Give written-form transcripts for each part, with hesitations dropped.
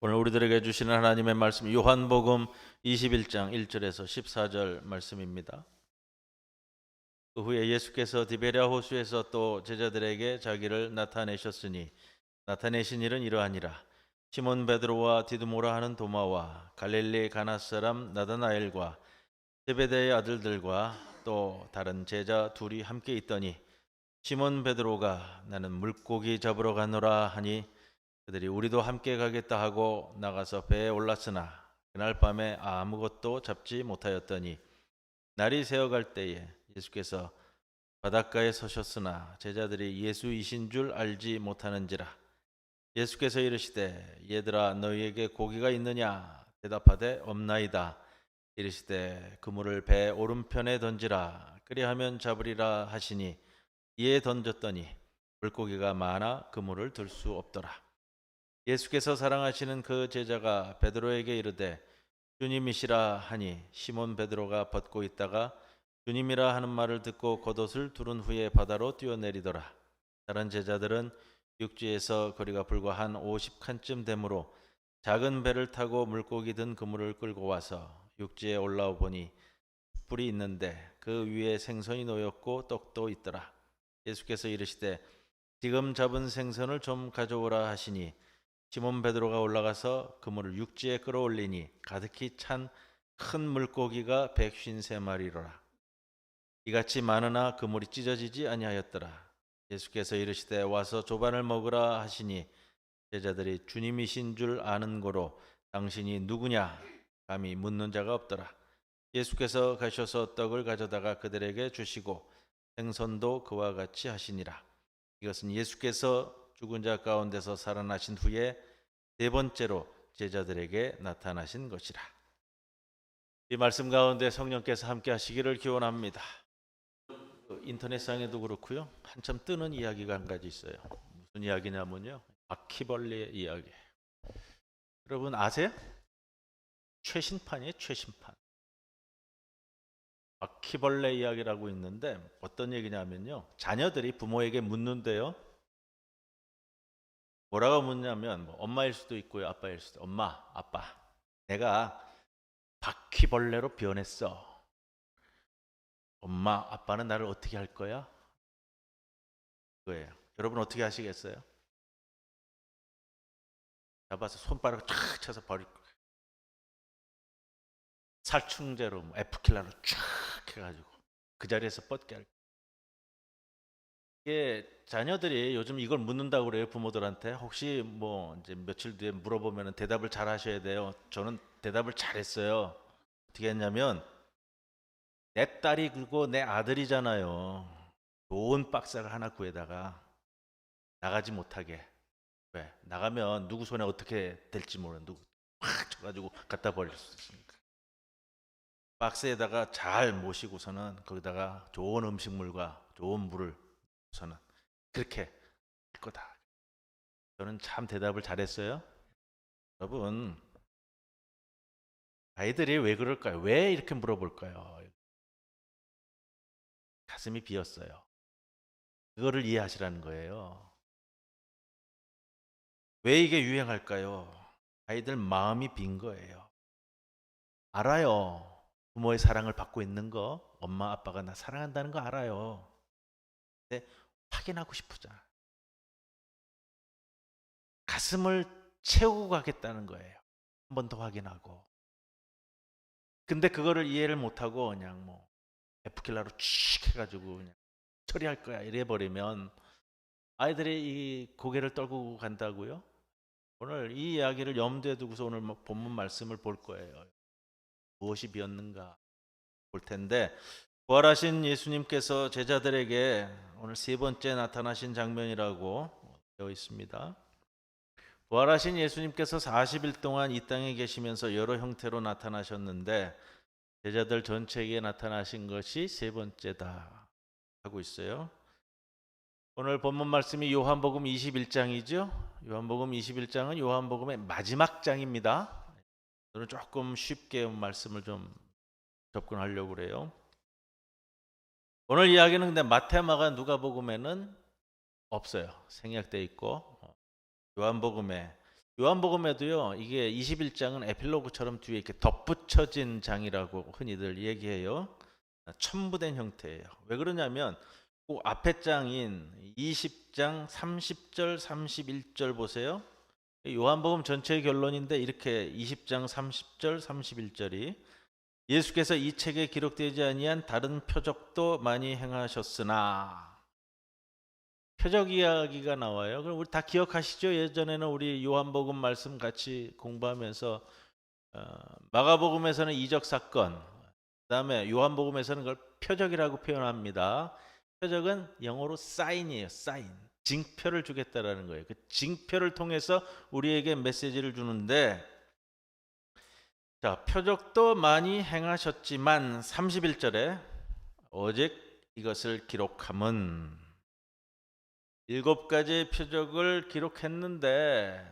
오늘 우리들에게 주시는 하나님의 말씀 요한복음 21장 1절에서 14절 말씀입니다. 그 후에 예수께서 디베랴 호수에서 또 제자들에게 자기를 나타내셨으니 나타내신 일은 이러하니라. 시몬 베드로와 디두모라 하는 도마와 갈릴리 가나 사람 나다나엘과 제베데의 아들들과 또 다른 제자 둘이 함께 있더니 시몬 베드로가 나는 물고기 잡으러 가노라 하니 그들이 우리도 함께 가겠다 하고 나가서 배에 올랐으나 그날 밤에 아무것도 잡지 못하였더니 날이 새어갈 때에 예수께서 바닷가에 서셨으나 제자들이 예수이신 줄 알지 못하는지라. 예수께서 이르시되 얘들아 너희에게 고기가 있느냐 대답하되 없나이다. 이르시되 그물을 배 오른편에 던지라 그리하면 잡으리라 하시니 이에 던졌더니 물고기가 많아 그물을 들 수 없더라. 예수께서 사랑하시는 그 제자가 베드로에게 이르되 주님이시라 하니 시몬 베드로가 벗고 있다가 주님이라 하는 말을 듣고 겉옷을 두른 후에 바다로 뛰어내리더라. 다른 제자들은 육지에서 거리가 불과 한 50칸쯤 되므로 작은 배를 타고 물고기 든 그물을 끌고 와서 육지에 올라오 보니 뿔이 있는데 그 위에 생선이 놓였고 떡도 있더라. 예수께서 이르시되 지금 잡은 생선을 좀 가져오라 하시니 시몬 베드로가 올라가서 그물을 육지에 끌어올리니 가득히 찬 큰 물고기가 153마리로라. 이같이 많으나 그물이 찢어지지 아니하였더라. 예수께서 이르시되 와서 조반을 먹으라 하시니 제자들이 주님이신 줄 아는 고로 당신이 누구냐 감히 묻는 자가 없더라. 예수께서 가셔서 떡을 가져다가 그들에게 주시고 생선도 그와 같이 하시니라. 이것은 예수께서 죽은 자 가운데서 살아나신 후에 네 번째로 제자들에게 나타나신 것이라. 이 말씀 가운데 성령께서 함께 하시기를 기원합니다. 인터넷상에도 그렇고요. 한참 뜨는 이야기가 한 가지 있어요. 무슨 이야기냐면요. 바퀴벌레 이야기. 여러분 아세요? 최신판이에요. 최신판. 바퀴벌레 이야기라고 있는데 어떤 얘기냐면요. 자녀들이 부모에게 묻는데요. 뭐라고 묻냐면 뭐 엄마일 수도 있고요. 아빠일 수도. 엄마, 아빠. 내가 바퀴벌레로 변했어. 엄마, 아빠는 나를 어떻게 할 거야? 그거예요. 여러분 어떻게 하시겠어요? 잡아서 손바닥 쫙 쳐서 버릴 거예요. 살충제로 뭐 에프킬라로 쫙 해가지고 그 자리에서 뻗게 할 거예요. 이게 자녀들이 요즘 이걸 묻는다고 그래요. 부모들한테 혹시 뭐 이제 며칠 뒤에 물어보면 대답을 잘 하셔야 돼요. 저는 대답을 잘했어요. 어떻게 했냐면 내 딸이 그리고 내 아들이잖아요. 좋은 박스를 하나 구해다가 나가지 못하게. 왜? 나가면 누구 손에 어떻게 될지 모르는 누구 확 쳐가지고 갖다 버릴 수 있으니까. 박스에다가 잘 모시고서는 거기다가 좋은 음식물과 좋은 물을 우선은 그렇게 할 거다. 저는 참 대답을 잘했어요. 여러분, 아이들이 왜 그럴까요? 왜 이렇게 물어볼까요? 가슴이 비었어요. 그거를 이해하시라는 거예요. 왜 이게 유행할까요? 아이들 마음이 빈 거예요. 알아요. 부모의 사랑을 받고 있는 거, 엄마, 아빠가 나 사랑한다는 거 알아요. 근데 확인하고 싶으잖아. 가슴을 채우고 가겠다는 거예요. 한 번 더 확인하고. 근데 그거를 이해를 못하고 그냥 뭐 F킬러로 칙 해가지고 그냥 처리할 거야 이래 버리면 아이들이 이 고개를 떨구고 간다고요. 오늘 이 이야기를 염두에 두고서 오늘 본문 말씀을 볼 거예요. 무엇이 비었는가 볼 텐데 부활하신 예수님께서 제자들에게 오늘 세 번째 나타나신 장면이라고 되어 있습니다. 부활하신 예수님께서 40일 동안 이 땅에 계시면서 여러 형태로 나타나셨는데 제자들 전체에게 나타나신 것이 세 번째다 하고 있어요. 오늘 본문 말씀이 요한복음 21장이죠. 요한복음 21장은 요한복음의 마지막 장입니다. 오늘 조금 쉽게 말씀을 좀 접근하려고 그래요. 오늘 이야기는 근데 마태, 마가, 누가복음에는 없어요. 생략돼 있고 요한복음에 요한복음에도요, 이게 21장은 에필로그처럼 뒤에 이렇게 덧붙여진 장이라고 흔히들 얘기해요. 첨부된 형태예요. 왜 그러냐면 그 앞에 장인 20장 30절 31절 보세요. 요한복음 전체의 결론인데 이렇게 20장 30절 31절이 예수께서 이 책에 기록되지 아니한 다른 표적도 많이 행하셨으나, 표적 이야기가 나와요. 그럼 우리 다 기억하시죠? 예전에는 우리 요한복음 말씀 같이 공부하면서 마가복음에서는 이적 사건, 그다음에 요한복음에서는 그걸 표적이라고 표현합니다. 표적은 영어로 사인이에요. 사인. 징표를 주겠다라는 거예요. 그 징표를 통해서 우리에게 메시지를 주는데, 자, 표적도 많이 행하셨지만 31절에 오직 이것을 기록함은, 7가지의 표적을 기록했는데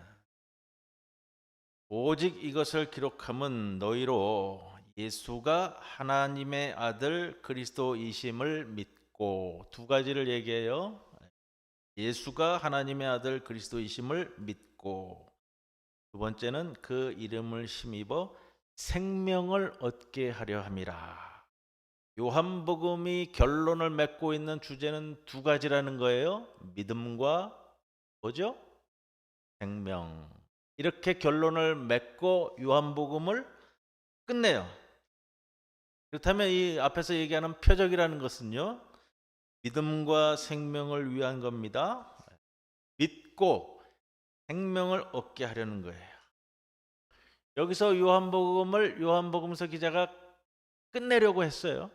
오직 이것을 기록함은 너희로 예수가 하나님의 아들 그리스도이심을 믿고, 2가지를 얘기해요. 예수가 하나님의 아들 그리스도이심을 믿고, 두 번째는 그 이름을 힘입어 생명을 얻게 하려 함이라. 요한복음이 결론을 맺고 있는 주제는 2가지라는 거예요. 믿음과 뭐죠? 생명. 이렇게 결론을 맺고 요한복음을 끝내요. 그렇다면 이 앞에서 얘기하는 표적이라는 것은요, 믿음과 생명을 위한 겁니다. 믿고 생명을 얻게 하려는 거예요. 여기서 요한복음서 기자가 끝내려고 했어요.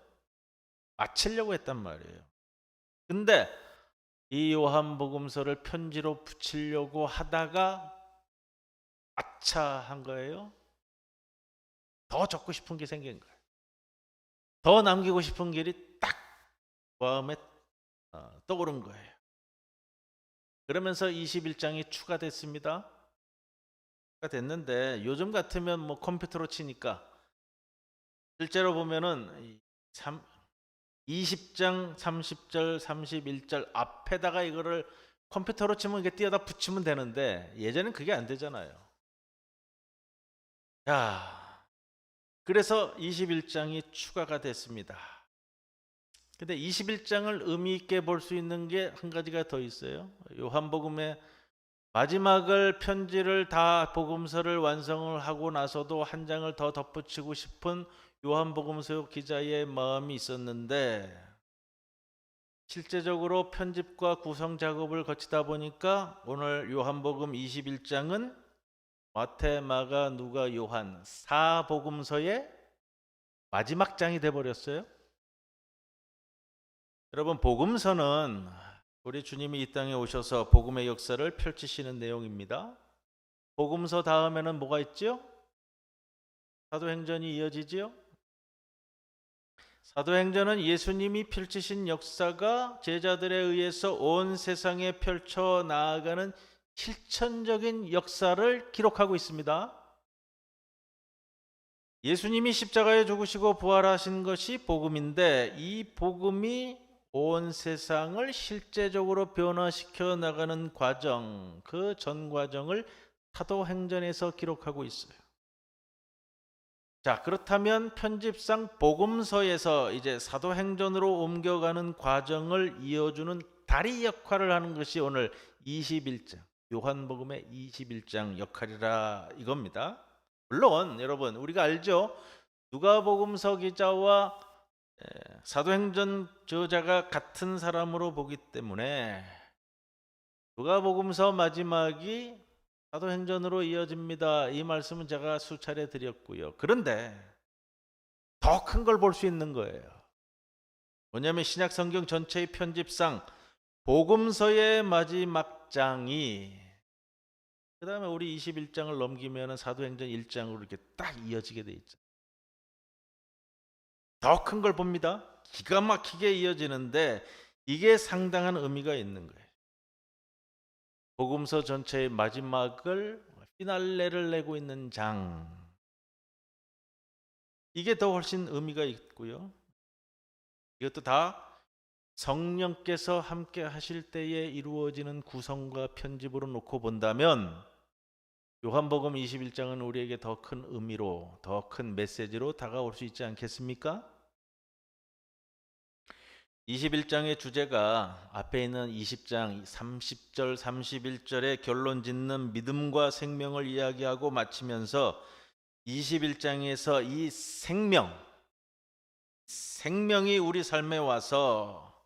마치려고 했단 말이에요. 근데 이 요한복음서를 편지로 붙이려고 하다가 아차한 거예요. 더 적고 싶은 게 생긴 거예요. 더 남기고 싶은 길이 딱 마음에 떠오른 거예요. 그러면서 21장이 추가됐습니다. 추가됐는데 요즘 같으면 뭐 컴퓨터로 치니까 실제로 보면은 20장 30절 31절 앞에다가 이거를 컴퓨터로 치면 이게 띄어다 붙이면 되는데 예전엔 그게 안 되잖아요. 자, 그래서 21장이 추가가 됐습니다. 근데 21장을 의미 있게 볼 수 있는 게 한 가지가 더 있어요. 요한복음의 마지막을 편지를 다 복음서를 완성을 하고 나서도 한 장을 더 덧붙이고 싶은 요한복음서 기자의 마음이 있었는데, 실제적으로 편집과 구성 작업을 거치다 보니까 오늘 요한복음 21장은 마태, 마가, 누가, 요한 4복음서의 마지막 장이 돼 버렸어요. 여러분, 복음서는 우리 주님이 이 땅에 오셔서 복음의 역사를 펼치시는 내용입니다. 복음서 다음에는 뭐가 있죠? 사도행전이 이어지지요. 사도행전은 예수님이 펼치신 역사가 제자들에 의해서 온 세상에 펼쳐 나아가는 실천적인 역사를 기록하고 있습니다. 예수님이 십자가에 죽으시고 부활하신 것이 복음인데, 이 복음이 온 세상을 실제적으로 변화시켜 나가는 과정, 그 전 과정을 사도행전에서 기록하고 있어요. 자, 그렇다면 편집상 복음서에서 이제 사도행전으로 옮겨가는 과정을 이어주는 다리 역할을 하는 것이 오늘 21장, 요한복음의 21장 역할이라 이겁니다. 물론 여러분, 우리가 알죠? 누가복음서 기자와 사도행전 저자가 같은 사람으로 보기 때문에 누가복음서 마지막이 사도행전으로 이어집니다. 이 말씀은 제가 수차례 드렸고요. 그런데 더 큰 걸 볼 수 있는 거예요. 뭐냐면 신약 성경 전체의 편집상 복음서의 마지막 장이, 그 다음에 우리 21장을 넘기면 사도행전 1장으로 이렇게 딱 이어지게 돼 있죠. 더 큰 걸 봅니다. 기가 막히게 이어지는데 이게 상당한 의미가 있는 거예요. 복음서 전체의 마지막을 피날레를 내고 있는 장, 이게 더 훨씬 의미가 있고요. 이것도 다 성령께서 함께 하실 때에 이루어지는 구성과 편집으로 놓고 본다면 요한복음 21장은 우리에게 더 큰 의미로, 더 큰 메시지로 다가올 수 있지 않겠습니까? 21장의 주제가 앞에 있는 20장 30절 31절에 결론 짓는 믿음과 생명을 이야기하고 마치면서 21장에서 이 생명이 우리 삶에 와서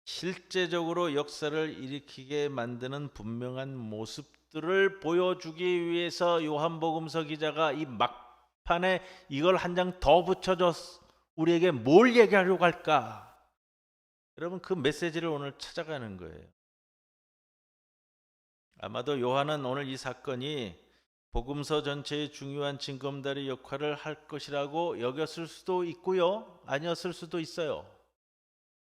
실제적으로 역사를 일으키게 만드는 분명한 모습들을 보여주기 위해서 요한복음서 기자가 이 막판에 이걸 한 장 더 붙여줘서 우리에게 뭘 얘기하려고 할까? 여러분, 그 메시지를 오늘 찾아가는 거예요. 아마도 요한은 오늘 이 사건이 복음서 전체의 중요한 징검다리 역할을 할 것이라고 여겼을 수도 있고요, 아니었을 수도 있어요.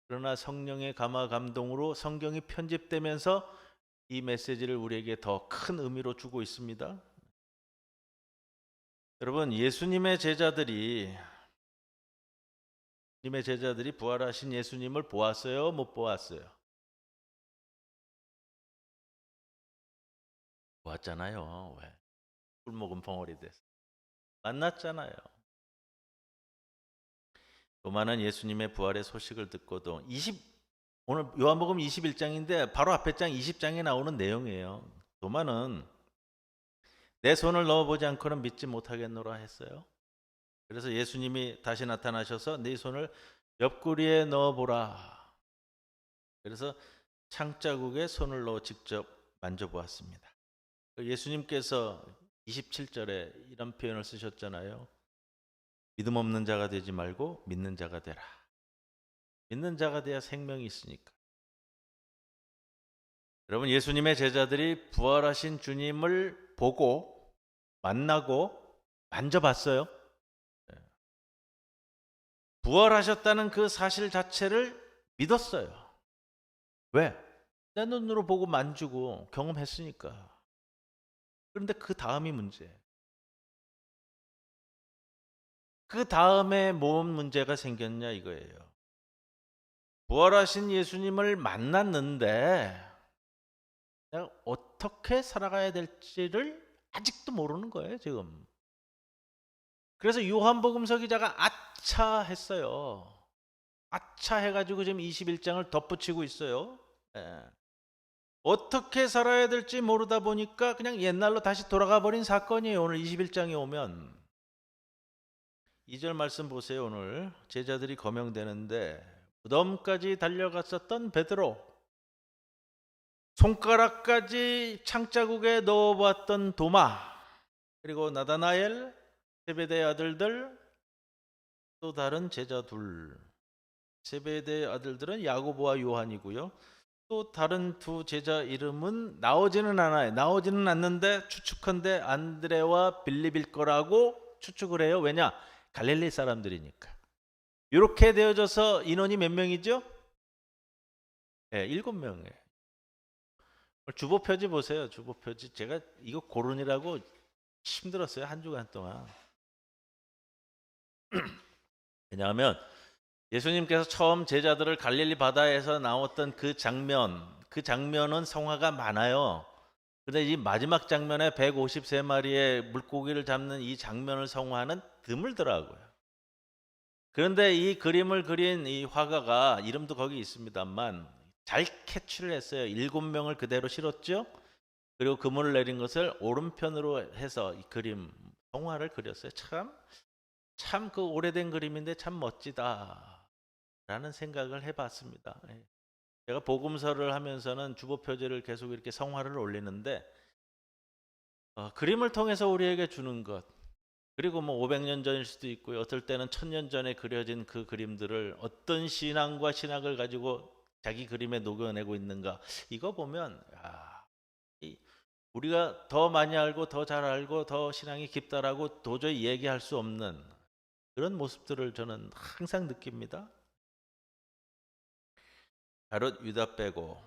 그러나 성령의 감화 감동으로 성경이 편집되면서 이 메시지를 우리에게 더 큰 의미로 주고 있습니다. 여러분, 예수님의 제자들이 부활하신 예수님을 보았어요? 못 보았어요? 보았잖아요. 왜? 술 먹은 벙어리 돼서 만났잖아요. 도마는 예수님의 부활의 소식을 듣고도 오늘 요한복음 21장인데 바로 앞에 장 20장에 나오는 내용이에요. 도마는 내 손을 넣어보지 않고는 믿지 못하겠노라 했어요. 그래서 예수님이 다시 나타나셔서 네 손을 옆구리에 넣어보라. 그래서 창자국에 손을 넣어 직접 만져보았습니다. 예수님께서 27절에 이런 표현을 쓰셨잖아요. 믿음 없는 자가 되지 말고 믿는 자가 되라. 믿는 자가 돼야 생명이 있으니까. 여러분, 예수님의 제자들이 부활하신 주님을 보고 만나고 만져봤어요. 부활하셨다는 그 사실 자체를 믿었어요. 왜? 내 눈으로 보고 만지고 경험했으니까. 그런데 그 다음이 문제예요. 그 다음에 뭔 문제가 생겼냐 이거예요. 부활하신 예수님을 만났는데 내가 어떻게 살아가야 될지를 아직도 모르는 거예요, 지금. 그래서 요한복음서 기자가 아차 했어요. 아차 해가지고 지금 21장을 덧붙이고 있어요. 예. 어떻게 살아야 될지 모르다 보니까 그냥 옛날로 다시 돌아가 버린 사건이에요. 오늘 21장에 오면 2절 말씀 보세요. 오늘 제자들이 거명되는데 무덤까지 달려갔었던 베드로, 손가락까지 창자국에 넣어봤던 도마, 그리고 나다나엘, 세베대의 아들들, 또 다른 제자 둘. 세베대의 아들들은 야고보와 요한이고요. 또 다른 두 제자 이름은 나오지는 않아요. 나오지는 않는데 추측한데 안드레와 빌립일 거라고 추측을 해요. 왜냐? 갈릴리 사람들이니까. 이렇게 되어져서 인원이 몇 명이죠? 네, 7명이에요. 주보표지 보세요. 주보표지. 제가 이거 고르느라고 힘들었어요. 한 주간 동안. 왜냐하면 예수님께서 처음 제자들을 갈릴리 바다에서 나왔던 그 장면은 성화가 많아요. 근데 이 마지막 장면에 153마리의 물고기를 잡는 이 장면을 성화하는 드물더라고요. 그런데 이 그림을 그린 이 화가가 이름도 거기 있습니다만 잘 캐치를 했어요. 7명을 그대로 실었죠. 그리고 그물을 내린 것을 오른편으로 해서 이 그림 성화를 그렸어요. 참 그 오래된 그림인데 참 멋지다 라는 생각을 해봤습니다. 제가 복음서를 하면서는 주보표제를 계속 이렇게 성화를 올리는데 그림을 통해서 우리에게 주는 것, 그리고 뭐 500년 전일 수도 있고요. 어떨 때는 1000년 전에 그려진 그 그림들을 어떤 신앙과 신학을 가지고 자기 그림에 녹여내고 있는가, 이거 보면 우리가 더 많이 알고 더 잘 알고 더 신앙이 깊다라고 도저히 얘기할 수 없는 그런 모습들을 저는 항상 느낍니다. 가롯 유다 빼고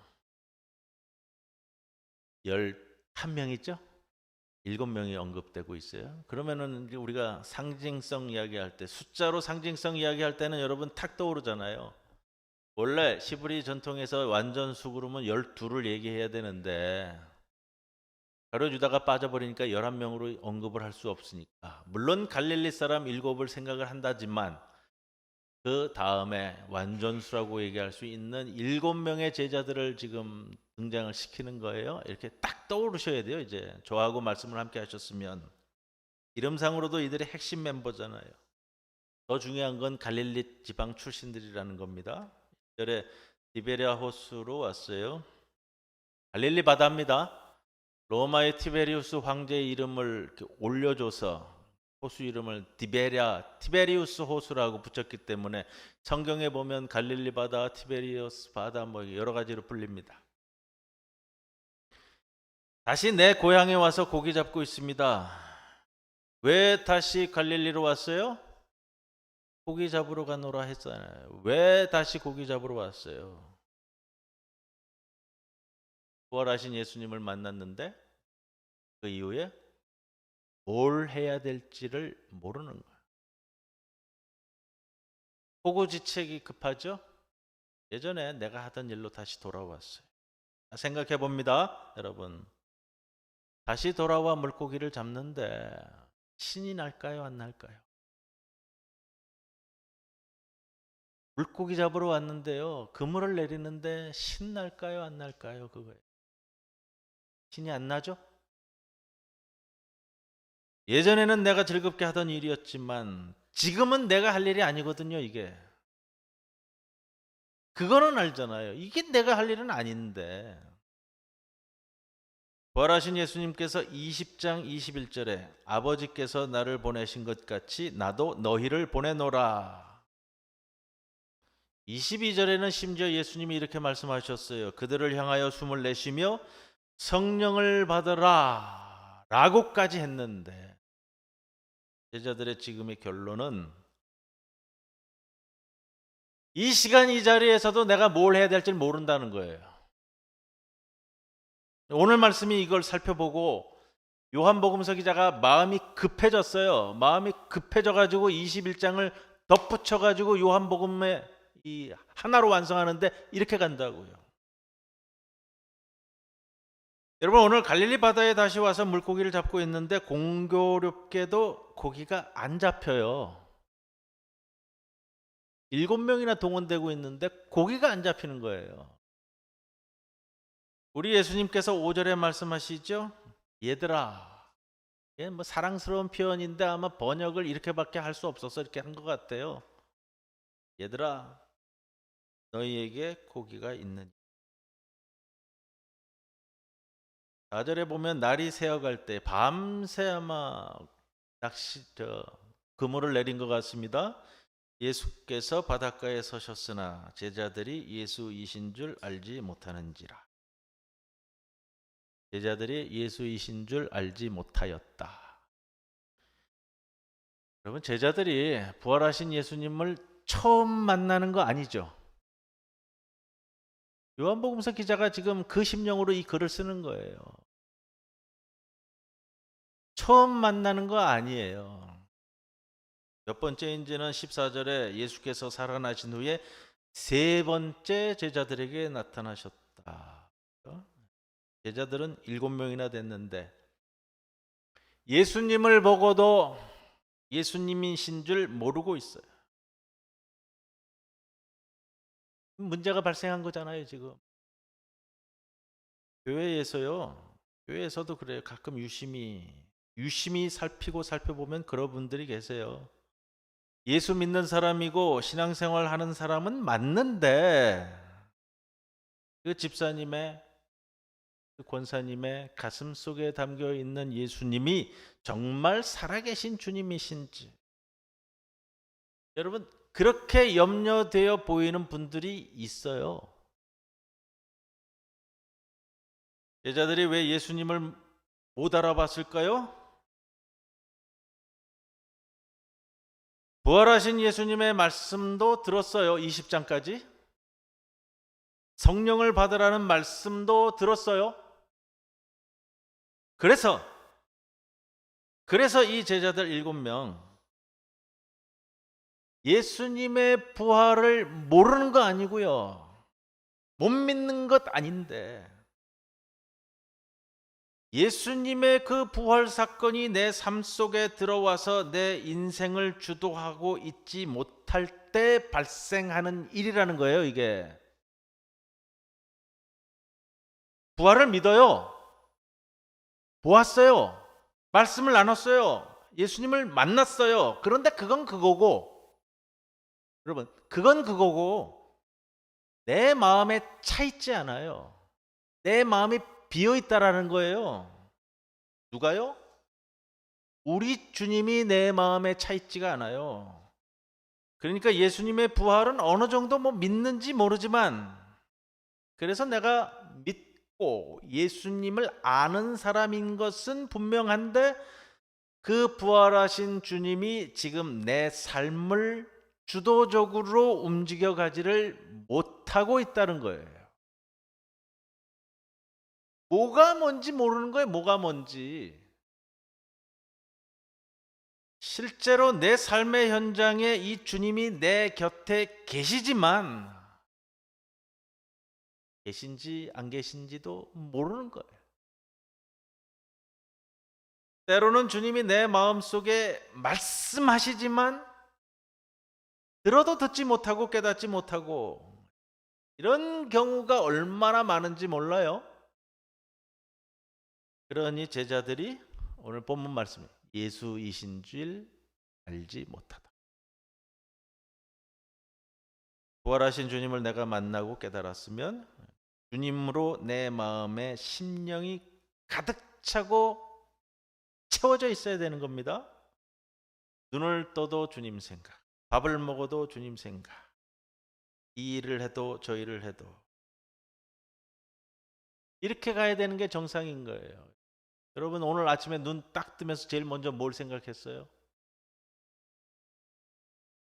11명이죠? 7명이 언급되고 있어요. 그러면은 우리가 상징성 이야기할 때, 숫자로 상징성 이야기할 때는 여러분 탁 떠오르잖아요. 원래 시브리 전통에서 완전 수그룹은 12를 얘기해야 되는데 가룟 유다가 빠져버리니까 11명으로 언급을 할 수 없으니까 물론 갈릴리 사람 7을 생각을 한다지만 그 다음에 완전수라고 얘기할 수 있는 7명의 제자들을 지금 등장을 시키는 거예요. 이렇게 딱 떠오르셔야 돼요. 이제 저하고 말씀을 함께 하셨으면 이름상으로도 이들이 핵심 멤버잖아요. 더 중요한 건 갈릴리 지방 출신들이라는 겁니다. 1절에 디베랴 호수로 왔어요. 갈릴리 바다입니다. 로마의 티베리우스 황제의 이름을 이렇게 올려줘서 호수 이름을 티베리우스 호수라고 붙였기 때문에 성경에 보면 갈릴리 바다, 티베리우스 바다 뭐 여러 가지로 불립니다. 다시 내 고향에 와서 고기 잡고 있습니다. 왜 다시 갈릴리로 왔어요? 고기 잡으러 가노라 했잖아요. 왜 다시 고기 잡으러 왔어요? 부활하신 예수님을 만났는데 그 이후에 뭘 해야 될지를 모르는 거예요. 호구지책이 급하죠? 예전에 내가 하던 일로 다시 돌아왔어요. 생각해 봅니다, 여러분. 다시 돌아와 물고기를 잡는데 신이 날까요, 안 날까요? 물고기 잡으러 왔는데요, 그물을 내리는데 신 날까요, 안 날까요? 그거예요. 신이 안 나죠? 예전에는 내가 즐겁게 하던 일이었지만 지금은 내가 할 일이 아니거든요, 이게. 그거는 알잖아요. 이게 내가 할 일은 아닌데. 부활하신 예수님께서 20장 21절에 아버지께서 나를 보내신 것 같이 나도 너희를 보내노라. 22절에는 심지어 예수님이 이렇게 말씀하셨어요. 그들을 향하여 숨을 내쉬며 성령을 받으라 라고까지 했는데 제자들의 지금의 결론은 이 시간 이 자리에서도 내가 뭘 해야 될지 모른다는 거예요. 오늘 말씀이 이걸 살펴보고 요한복음서 기자가 마음이 급해졌어요. 마음이 급해져가지고 21장을 덧붙여가지고 요한복음에 이 하나로 완성하는데 이렇게 간다고요. 여러분 오늘 갈릴리 바다에 다시 와서 물고기를 잡고 있는데 공교롭게도 고기가 안 잡혀요. 7명이나 동원되고 있는데 고기가 안 잡히는 거예요. 우리 예수님께서 5절에 말씀하시죠. 얘들아, 이게 뭐 사랑스러운 표현인데 아마 번역을 이렇게밖에 할 수 없어서 이렇게 한 것 같아요. 얘들아, 너희에게 고기가 있느냐. 4절에 보면 날이 새어갈 때 밤새 아마 그물을 내린 것 같습니다. 예수께서 바닷가에 서셨으나 제자들이 예수이신 줄 알지 못하는지라. 제자들이 예수이신 줄 알지 못하였다. 여러분 제자들이 부활하신 예수님을 처음 만나는 거 아니죠? 요한복음서 기자가 지금 그 심령으로 이 글을 쓰는 거예요. 처음 만나는 거 아니에요. 몇 번째인지는 14절에 예수께서 살아나신 후에 3번째 제자들에게 나타나셨다. 제자들은 7명이나 됐는데 예수님을 보고도 예수님이신 줄 모르고 있어요. 문제가 발생한 거잖아요, 지금. 교회에서도 그래요. 가끔 유심히 살펴보면 그런 분들이 계세요. 예수 믿는 사람이고 신앙생활 하는 사람은 맞는데 그 집사님의 그 권사님의 가슴 속에 담겨 있는 예수님이 정말 살아계신 주님이신지 여러분 그렇게 염려되어 보이는 분들이 있어요. 제자들이 왜 예수님을 못 알아봤을까요? 부활하신 예수님의 말씀도 들었어요. 20장까지. 성령을 받으라는 말씀도 들었어요. 그래서 이 제자들 7명 예수님의 부활을 모르는 거 아니고요. 못 믿는 것 아닌데 예수님의 그 부활 사건이 내 삶 속에 들어와서 내 인생을 주도하고 있지 못할 때 발생하는 일이라는 거예요, 이게. 부활을 믿어요. 보았어요. 말씀을 나눴어요. 예수님을 만났어요. 그런데 그건 그거고, 여러분, 그건 그거고, 내 마음에 차 있지 않아요. 내 마음이 비어 있다라는 거예요. 누가요? 우리 주님이 내 마음에 차 있지가 않아요. 그러니까 예수님의 부활은 어느 정도 뭐 믿는지 모르지만, 그래서 내가 믿고 예수님을 아는 사람인 것은 분명한데, 그 부활하신 주님이 지금 내 삶을 주도적으로 움직여 가지를 못하고 있다는 거예요. 뭐가 뭔지 모르는 거예요. 뭐가 뭔지. 실제로 내 삶의 현장에 이 주님이 내 곁에 계시지만 계신지 안 계신지도 모르는 거예요. 때로는 주님이 내 마음속에 말씀하시지만 들어도 듣지 못하고 깨닫지 못하고, 이런 경우가 얼마나 많은지 몰라요. 그러니 제자들이 오늘 본문 말씀, 예수이신 줄 알지 못하다. 부활하신 주님을 내가 만나고 깨달았으면 주님으로 내 마음에 심령이 가득 차고 채워져 있어야 되는 겁니다. 눈을 떠도 주님 생각, 밥을 먹어도 주님 생각, 이 일을 해도 저 일을 해도 이렇게 가야 되는 게 정상인 거예요. 여러분, 오늘 아침에 눈 딱 뜨면서 제일 먼저 뭘 생각했어요?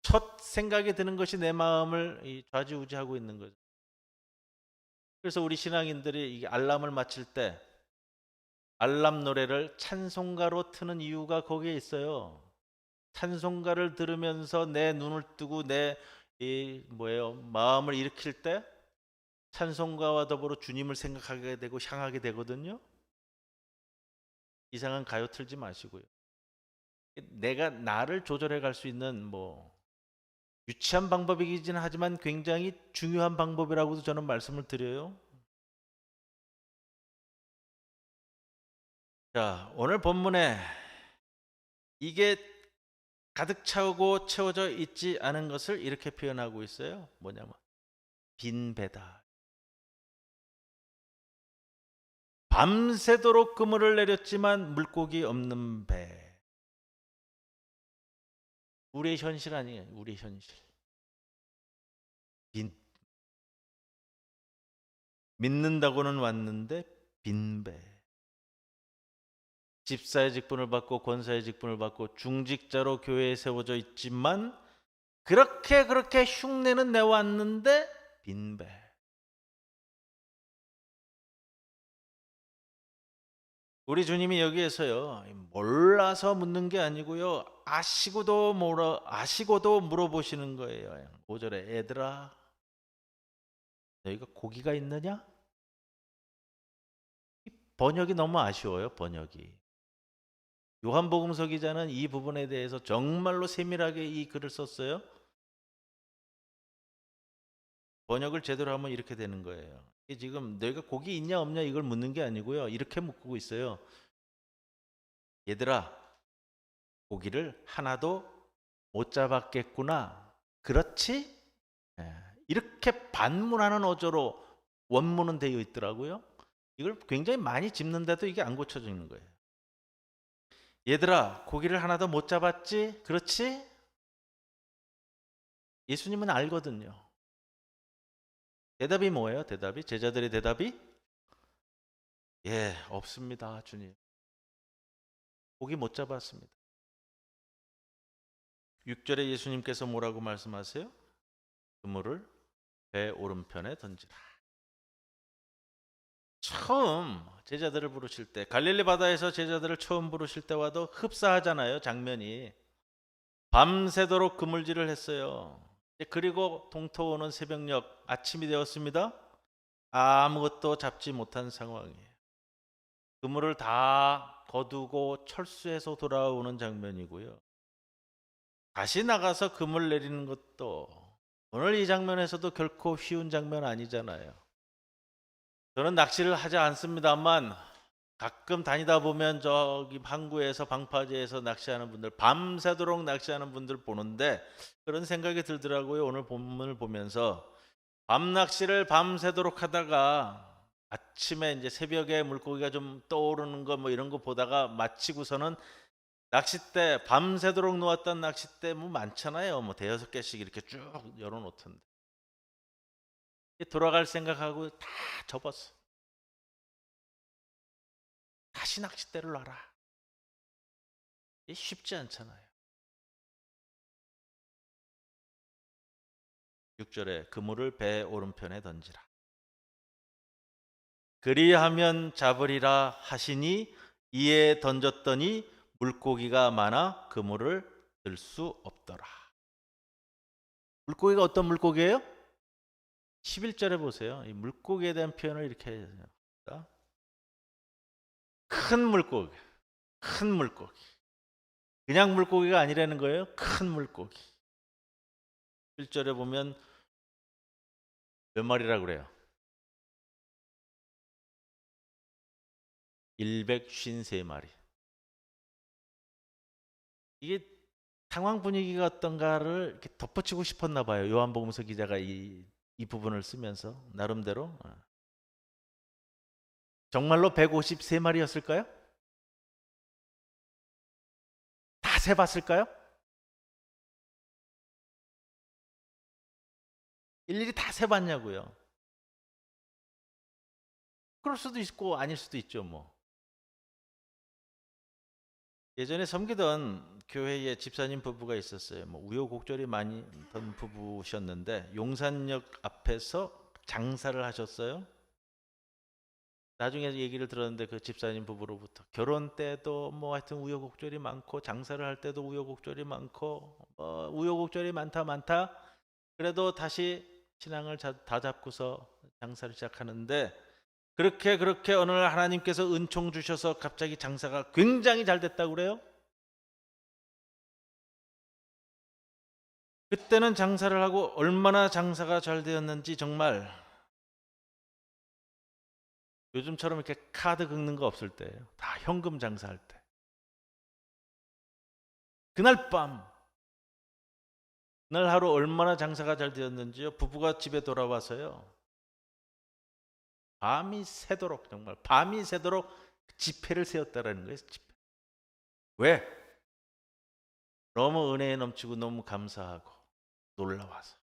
첫 생각이 드는 것이 내 마음을 좌지우지하고 있는 거죠. 그래서 우리 신앙인들이 이 알람을 맞출 때 알람 노래를 찬송가로 트는 이유가 거기에 있어요. 찬송가를 들으면서 내 눈을 뜨고 내 마음을 일으킬 때 찬송가와 더불어 주님을 생각하게 되고 향하게 되거든요. 이상한 가요 틀지 마시고요. 내가 나를 조절해 갈 수 있는 유치한 방법이긴 하지만 굉장히 중요한 방법이라고도 저는 말씀을 드려요. 자, 오늘 본문에 이게 가득 차고 채워져 있지 않은 것을 이렇게 표현하고 있어요. 뭐냐면 빈 배다. 밤새도록 그물을 내렸지만 물고기 없는 배. 우리의 현실 아니에요. 우리의 현실. 빈. 믿는다고는 왔는데 빈 배. 집사의 직분을 받고 권사의 직분을 받고 중직자로 교회에 세워져 있지만 그렇게 흉내는 내왔는데 빈배. 우리 주님이 여기에서요, 몰라서 묻는 게 아니고요, 아시고도 물어보시는 거예요. 5절에 얘들아, 너희가 고기가 있느냐? 번역이 너무 아쉬워요. 번역이. 요한복음서 기자는 이 부분에 대해서 정말로 세밀하게 이 글을 썼어요. 번역을 제대로 하면 이렇게 되는 거예요. 지금 너희가 고기 있냐 없냐 이걸 묻는 게 아니고요, 이렇게 묻고 있어요. 얘들아, 고기를 하나도 못 잡았겠구나. 그렇지? 이렇게 반문하는 어조로 원문은 되어 있더라고요. 이걸 굉장히 많이 짚는데도 이게 안 고쳐지는 거예요. 얘들아, 고기를 하나도 못 잡았지? 그렇지? 예수님은 알거든요. 대답이 뭐예요? 제자들의 대답이 없습니다, 주님. 고기 못 잡았습니다. 6절에 예수님께서 뭐라고 말씀하세요? 그물을 배 오른편에 던지라. 처음 제자들을 부르실 때, 갈릴리 바다에서 제자들을 처음 부르실 때와도 흡사하잖아요, 장면이. 밤새도록 그물질을 했어요. 그리고 동토오는 새벽녘, 아침이 되었습니다. 아무것도 잡지 못한 상황이에요. 그물을 다 거두고 철수해서 돌아오는 장면이고요. 다시 나가서 그물 내리는 것도 오늘 이 장면에서도 결코 쉬운 장면 아니잖아요. 저는 낚시를 하지 않습니다만 가끔 다니다 보면 저기 항구에서 방파제에서 낚시하는 분들, 밤새도록 낚시하는 분들 보는데 그런 생각이 들더라고요. 오늘 본문을 보면서 밤 낚시를 밤새도록 하다가 아침에 이제 새벽에 물고기가 좀 떠오르는 거 뭐 이런 거 보다가 마치고서는 낚싯대 밤새도록 놓았던 낚싯대 뭐 많잖아요. 뭐 대여섯 개씩 이렇게 쭉 열어놓던데 돌아갈 생각하고 다 접었어. 다시 낚싯대를 놔라. 이게 쉽지 않잖아요. 6절에 그물을 배 오른편에 던지라. 그리하면 잡으리라 하시니 이에 던졌더니 물고기가 많아 그물을 들 수 없더라. 물고기가 어떤 물고기예요? 11절에 보세요. 이 물고기에 대한 표현을 이렇게 해요. 큰 물고기, 큰 물고기. 그냥 물고기가 아니라는 거예요. 큰 물고기. 1절에 보면 몇 마리라고 그래요? 153마리. 이게 상황 분위기가 어떤가를 이렇게 덧붙이고 싶었나 봐요. 요한복음서 기자가 이 부분을 쓰면서 나름대로. 정말로 153마리였을까요? 다 세봤을까요? 일일이 다 세봤냐고요. 그럴 수도 있고 아닐 수도 있죠 뭐. 예전에 섬기던 교회에 집사님 부부가 있었어요. 뭐 우여곡절이 많이 던 부부셨는데 용산역 앞에서 장사를 하셨어요. 나중에 얘기를 들었는데 그 집사님 부부로부터 결혼 때도 뭐 하여튼 우여곡절이 많고 장사를 할 때도 우여곡절이 많고 우여곡절이 많다. 그래도 다시 신앙을 다 잡고서 장사를 시작하는데 그렇게 어느 날 하나님께서 은총 주셔서 갑자기 장사가 굉장히 잘 됐다고 그래요. 그때는 장사를 하고 얼마나 장사가 잘 되었는지 정말 요즘처럼 이렇게 카드 긁는 거 없을 때예요. 다 현금 장사할 때. 그날 밤, 그날 하루 얼마나 장사가 잘 되었는지요. 부부가 집에 돌아와서요. 밤이 새도록 정말 밤이 새도록 지폐를 세웠다라는 거예요. 지폐. 왜? 너무 은혜에 넘치고 너무 감사하고 놀라워서.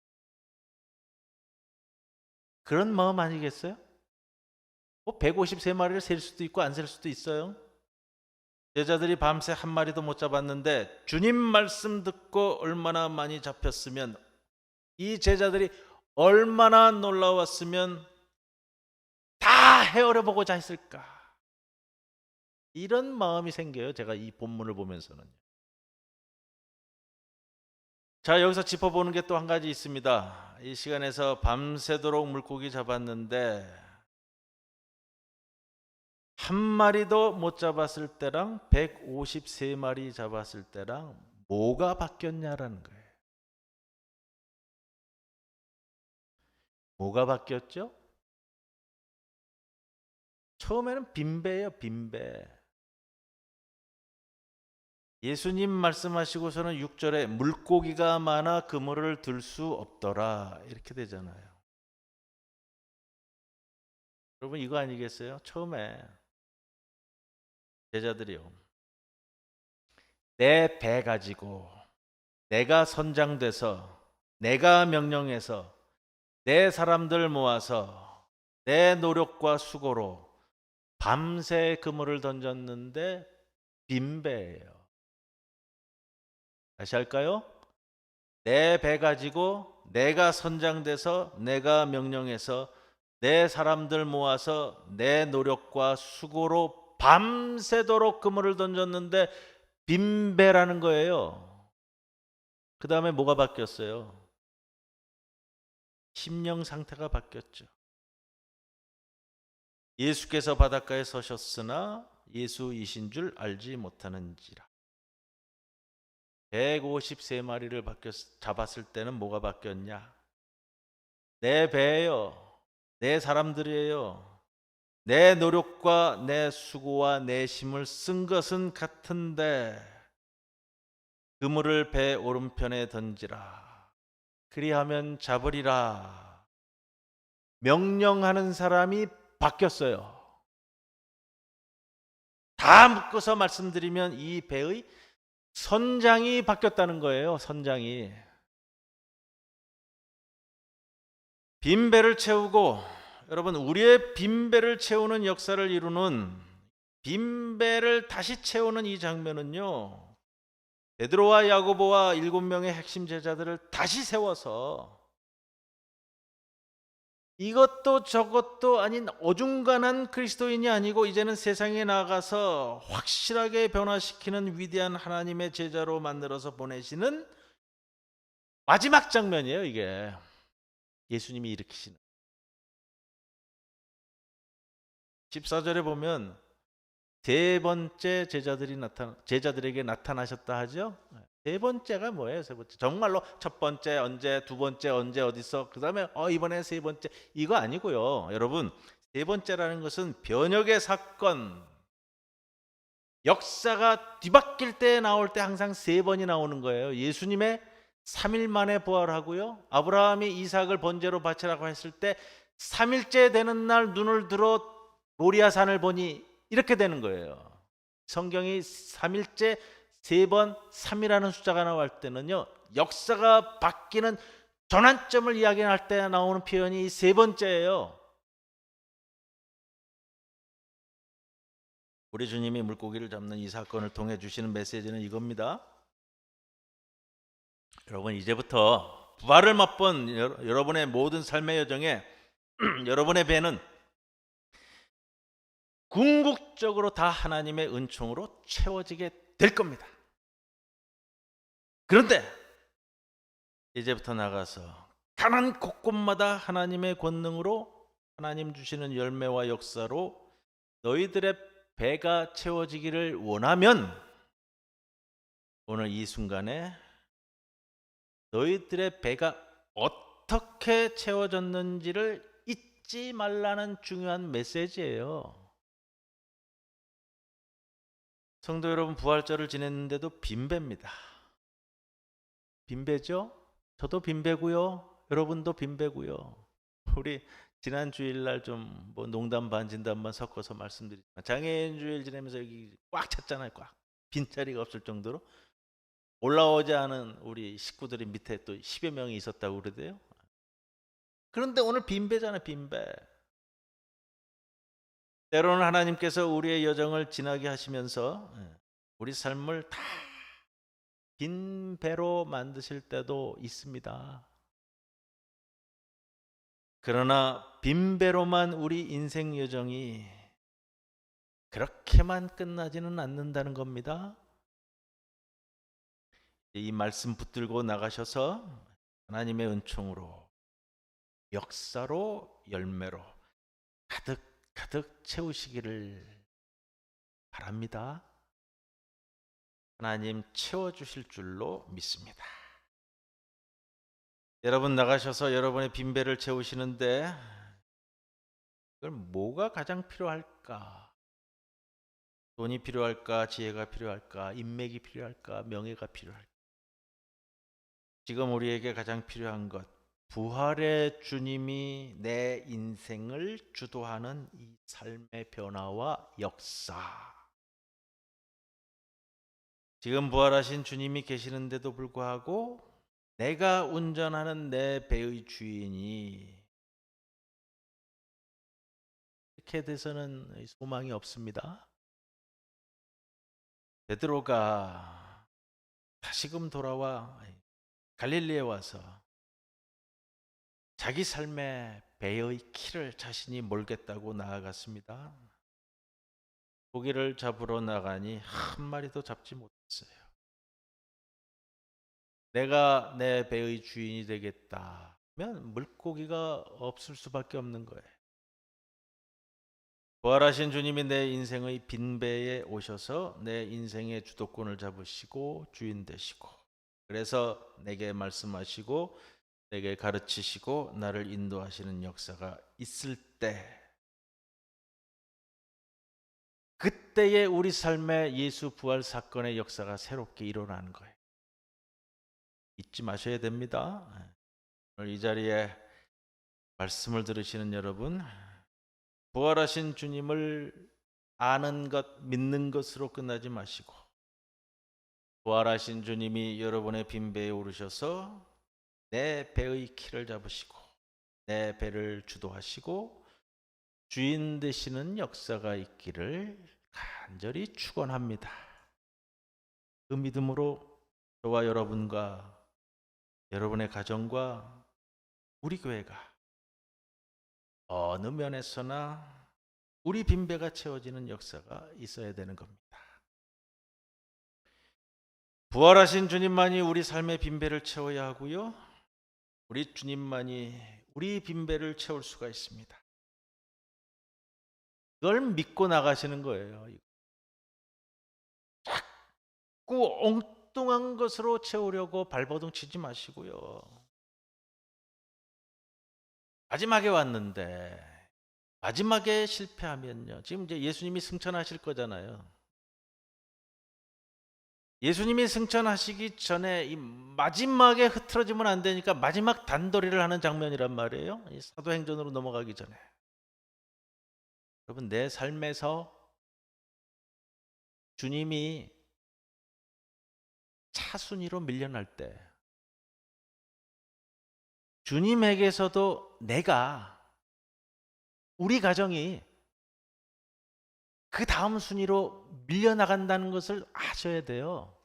그런 마음 아니겠어요? 뭐 153마리를 셀 수도 있고 안 셀 수도 있어요. 제자들이 밤새 한 마리도 못 잡았는데 주님 말씀 듣고 얼마나 많이 잡혔으면 이 제자들이 얼마나 놀라웠으면 다 헤아려 보고자 했을까. 이런 마음이 생겨요. 제가 이 본문을 보면서는. 자, 여기서 짚어보는 게 또 한 가지 있습니다. 이 시간에서 밤새도록 물고기 잡았는데 한 마리도 못 잡았을 때랑 153마리 잡았을 때랑 뭐가 바뀌었냐라는 거예요. 뭐가 바뀌었죠? 처음에는 빈배예요, 빈배. 예수님 말씀하시고서는 6절에 물고기가 많아 그물을 들 수 없더라 이렇게 되잖아요. 여러분 이거 아니겠어요? 처음에 제자들이요. 내 배 가지고 내가 선장돼서 내가 명령해서 내 사람들 모아서 내 노력과 수고로 밤새 그물을 던졌는데 빈배예요. 다시 할까요? 내 배 가지고 내가 선장돼서 내가 명령해서 내 사람들 모아서 내 노력과 수고로 밤새도록 그물을 던졌는데 빈배라는 거예요. 그 다음에 뭐가 바뀌었어요? 심령 상태가 바뀌었죠. 예수께서 바닷가에 서셨으나 예수이신 줄 알지 못하는지라. 153마리를 잡았을 때는 뭐가 바뀌었냐? 내 배예요. 내 사람들이에요. 내 노력과 내 수고와 내 힘을 쓴 것은 같은데 그물을 배 오른편에 던지라. 그리하면 잡으리라. 명령하는 사람이 바뀌었어요. 다 묶어서 말씀드리면 이 배의 선장이 바뀌었다는 거예요. 선장이. 빈 배를 채우고, 여러분, 우리의 빈 배를 채우는 역사를 이루는 빈 배를 다시 채우는 이 장면은요, 베드로와 야고보와 7명의 핵심 제자들을 다시 세워서 이것도 저것도 아닌 어중간한 그리스도인이 아니고 이제는 세상에 나가서 확실하게 변화시키는 위대한 하나님의 제자로 만들어서 보내시는 마지막 장면이에요. 이게 예수님이 일으키시는 14절에 보면 세 번째 제자들에게 나타나셨다 하죠. 세 번째가 뭐예요? 세 번째 정말로 첫 번째 언제, 두 번째 언제, 어디서, 그 다음에 이번에 세 번째, 이거 아니고요. 여러분, 세 번째라는 것은 변혁의 사건, 역사가 뒤바뀔 때 나올 때 항상 세 번이 나오는 거예요. 예수님의 3일 만에 부활하고요, 아브라함이 이삭을 번제로 바치라고 했을 때 3일째 되는 날 눈을 들어 모리아산을 보니 이렇게 되는 거예요. 성경이 3일째 세 번 3이라는 숫자가 나올 때는요, 역사가 바뀌는 전환점을 이야기할 때 나오는 표현이 세 번째예요. 우리 주님이 물고기를 잡는 이 사건을 통해 주시는 메시지는 이겁니다. 여러분, 이제부터 부활을 맛본 여러분의 모든 삶의 여정에 여러분의 배는 궁극적으로 다 하나님의 은총으로 채워지게 될 겁니다. 그런데 이제부터 나가서 가난 곳곳마다 하나님의 권능으로 하나님 주시는 열매와 역사로 너희들의 배가 채워지기를 원하면 오늘 이 순간에 너희들의 배가 어떻게 채워졌는지를 잊지 말라는 중요한 메시지예요. 성도 여러분, 부활절을 지냈는데도 빈배입니다. 빈배죠? 저도 빈배고요. 여러분도 빈배고요. 우리 지난 주일날 좀 뭐 농담 반 진담 반 섞어서 말씀드리지만 장애인 주일 지내면서 여기 꽉 찼잖아요. 꽉. 빈자리가 없을 정도로 올라오지 않은 우리 식구들이 밑에 또 10여 명이 있었다고 그러대요. 그런데 오늘 빈배잖아요. 빈배. 때로는 하나님께서 우리의 여정을 지나게 하시면서 우리 삶을 다 빈 배로 만드실 때도 있습니다. 그러나 빈 배로만 우리 인생 여정이 그렇게만 끝나지는 않는다는 겁니다. 이 말씀 붙들고 나가셔서 하나님의 은총으로, 역사로, 열매로 가득 가득 채우시기를 바랍니다. 하나님 채워주실 줄로 믿습니다. 여러분 나가셔서 여러분의 빈배를 채우시는데 그럼 뭐가 가장 필요할까? 돈이 필요할까? 지혜가 필요할까? 인맥이 필요할까? 명예가 필요할까? 지금 우리에게 가장 필요한 것, 부활의 주님이 내 인생을 주도하는 이 삶의 변화와 역사. 지금 부활하신 주님이 계시는데도 불구하고 내가 운전하는 내 배의 주인이 이렇게 돼서는 소망이 없습니다. 베드로가 다시금 돌아와 갈릴리에 와서 자기 삶의 배의 키를 자신이 몰겠다고 나아갔습니다. 고기를 잡으러 나가니 한 마리도 잡지 못했어요. 내가 내 배의 주인이 되겠다면 물고기가 없을 수밖에 없는 거예요. 부활하신 주님이 내 인생의 빈배에 오셔서 내 인생의 주도권을 잡으시고 주인 되시고, 그래서 내게 말씀하시고 내게 가르치시고 나를 인도하시는 역사가 있을 때, 그때에 우리 삶에 예수 부활 사건의 역사가 새롭게 일어나는 거예요. 잊지 마셔야 됩니다. 오늘 이 자리에 말씀을 들으시는 여러분, 부활하신 주님을 아는 것, 믿는 것으로 끝나지 마시고, 부활하신 주님이 여러분의 빈배에 오르셔서 내 배의 키를 잡으시고 내 배를 주도하시고 주인 되시는 역사가 있기를 간절히 축원합니다. 그 믿음으로 저와 여러분과 여러분의 가정과 우리 교회가 어느 면에서나 우리 빈배가 채워지는 역사가 있어야 되는 겁니다. 부활하신 주님만이 우리 삶의 빈배를 채워야 하고요, 우리 주님만이 우리 빈배를 채울 수가 있습니다. 그걸 믿고 나가시는 거예요. 자꾸 엉뚱한 것으로 채우려고 발버둥 치지 마시고요. 마지막에 왔는데 마지막에 실패하면요, 지금 이제 예수님이 승천하실 거잖아요. 예수님이 승천하시기 전에 이 마지막에 흐트러지면 안 되니까 마지막 단도리를 하는 장면이란 말이에요. 이 사도행전으로 넘어가기 전에. 여러분, 내 삶에서 주님이 차순위로 밀려날 때, 주님에게서도 내가, 우리 가정이 그 다음 순위로 밀려나간다는 것을 아셔야 돼요.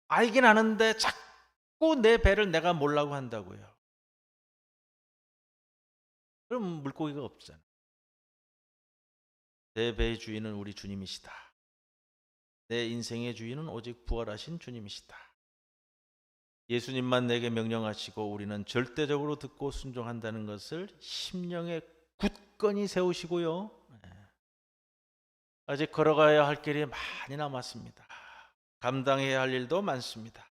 알긴 아는데 자꾸 내 배를 내가 몰라고 한다고요. 그럼 물고기가 없잖아. 내 배의 주인은 우리 주님이시다. 내 인생의 주인은 오직 부활하신 주님이시다. 예수님만 내게 명령하시고 우리는 절대적으로 듣고 순종한다는 것을 심령에 굳건히 세우시고요, 아직 걸어가야 할 길이 많이 남았습니다. 감당해야 할 일도 많습니다.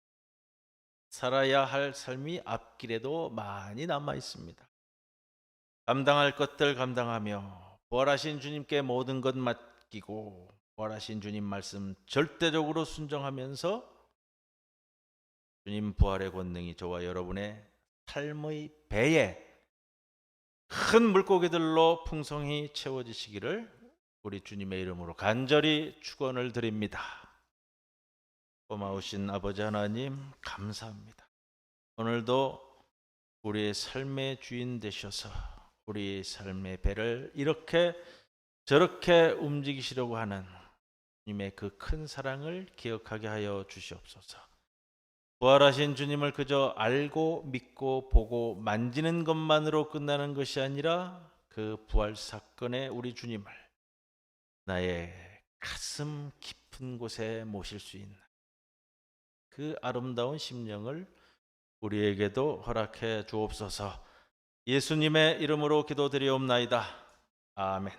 살아야 할 삶이 앞길에도 많이 남아 있습니다. 감당할 것들 감당하며 부활하신 주님께 모든 것 맡기고 부활하신 주님 말씀 절대적으로 순종하면서 주님 부활의 권능이 저와 여러분의 삶의 배에 큰 물고기들로 풍성히 채워지시기를 우리 주님의 이름으로 간절히 축원을 드립니다. 고마우신 아버지 하나님, 감사합니다. 오늘도 우리의 삶의 주인 되셔서 우리 삶의 배를 이렇게 저렇게 움직이시려고 하는 주님의 그 큰 사랑을 기억하게 하여 주시옵소서. 부활하신 주님을 그저 알고 믿고 보고 만지는 것만으로 끝나는 것이 아니라 그 부활 사건의 우리 주님을 나의 가슴 깊은 곳에 모실 수 있는 그 아름다운 심령을 우리에게도 허락해 주옵소서. 예수님의 이름으로 기도드리옵나이다. 아멘.